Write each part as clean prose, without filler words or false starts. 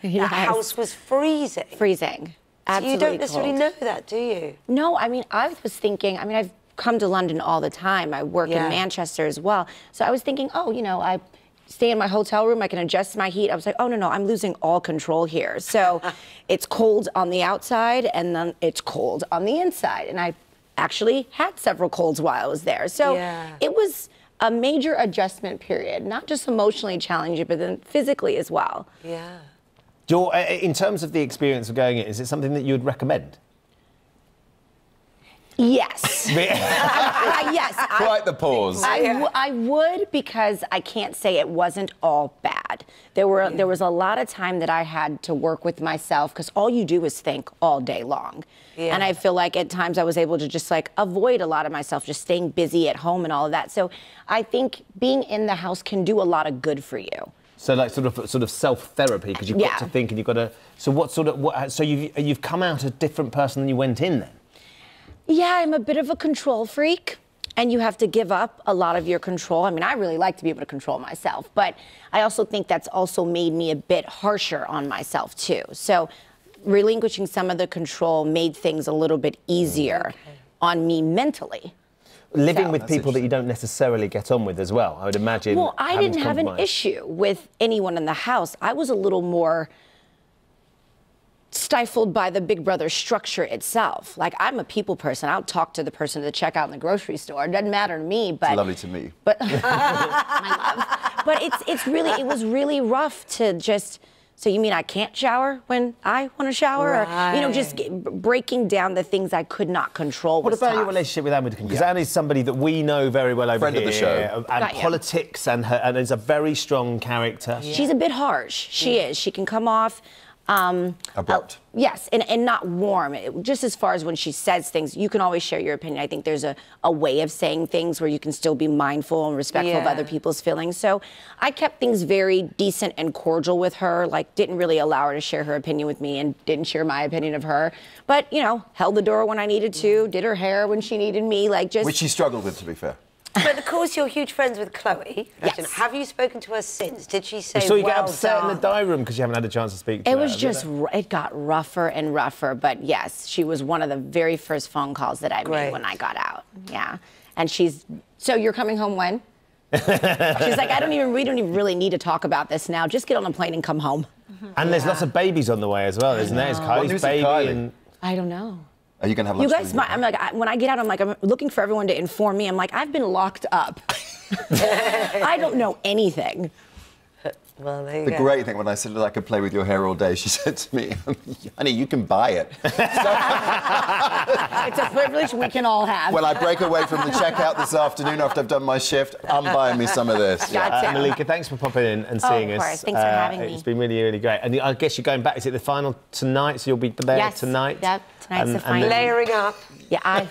Yes. That house was freezing. Freezing. Absolutely. So you don't necessarily know that, do you? No, I mean, I was thinking, I mean, I've come to London all the time. I work in Manchester as well. So I was thinking, oh, you know, I stay in my hotel room, I can adjust my heat. I was like, oh, no, I'm losing all control here. So it's cold on the outside and then it's cold on the inside. And I actually had several colds while I was there. So it was a major adjustment period, not just emotionally challenging, but then physically as well. Yeah. In terms of the experience of going in, is it something that you would recommend? Yes. Yes. Quite the pause. I would, because I can't say it wasn't all bad. There was a lot of time that I had to work with myself, because all you do is think all day long. And I feel like at times I was able to just like avoid a lot of myself, just staying busy at home and all of that. So I think being in the house can do a lot of good for you. So like sort of self-therapy, because you've got to think and you've got to... So you've come out a different person than you went in then? Yeah, I'm a bit of a control freak, and you have to give up a lot of your control. I mean, I really like to be able to control myself, but I also think that's also made me a bit harsher on myself too. So relinquishing some of the control made things a little bit easier on me mentally. Living with people that you don't necessarily get on with as well, I would imagine. Well, I didn't have an issue with anyone in the house. I was a little more stifled by the Big Brother structure itself. Like, I'm a people person. I'll talk to the person at the checkout in the grocery store. It doesn't matter to me, but... It's lovely to me. But, my love. But it was really rough to just... So you mean I can't shower when I want to shower? Right. Or, you know, just breaking down the things I could not control. What about your relationship with Ann Widdecombe? Because Ann is somebody that we know very well over here. Friend of the show. And politics, and is a very strong character. She's a bit harsh. She is. She can come off... abrupt. Yes, and not warm. Just as far as when she says things, you can always share your opinion. I think there's a way of saying things where you can still be mindful and respectful of other people's feelings. So I kept things very decent and cordial with her, like didn't really allow her to share her opinion with me and didn't share my opinion of her. But, you know, held the door when I needed to, did her hair when she needed me, like just... Which she struggled with, to be fair. But of course you're huge friends with Khloe. Yes. Have you spoken to her since? Did she say, so you get upset in the diary room because you haven't had a chance to speak to her? It was just, it got rougher and rougher. But yes, she was one of the very first phone calls that I made when I got out. Yeah. And she's, so you're coming home when? She's like, we don't even really need to talk about this now. Just get on a plane and come home. And there's lots of babies on the way as well, isn't there? It's Kylie's baby. And... I don't know. Are you going to have lunch? You guys, I'm like, when I get out, I'm like, I'm looking for everyone to inform me. I'm like, I've been locked up. I don't know anything. Well, there you go. The great thing, when I said that I could play with your hair all day, she said to me, honey, you can buy it. It's a privilege we can all have. When I break away from the checkout this afternoon after I've done my shift, I'm buying me some of this. Gotcha. Malika, thanks for popping in and seeing us. Of course, thanks for having me. It's been really, really great. And I guess you're going back, is it the final tonight? So you'll be there tonight? Yep, tonight's the final. Layering up. Yeah, I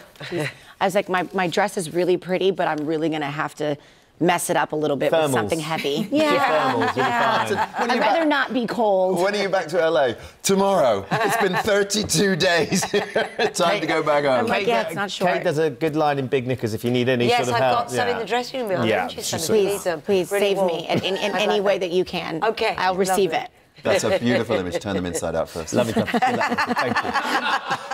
was like, my dress is really pretty, but I'm really going to have to mess it up a little bit with something heavy. I'd rather not be cold. When are you back to LA? Tomorrow. It's been 32 days. Time to go back home. I'm like, it's not short. Kate does a good line in Big Knickers if you need any sort of help. Yes, I've got some in the dressing room behind you. Please save me in any way that you can. Okay. I'll receive it. That's a beautiful image. Turn them inside out first. Lovely stuff. Thank you.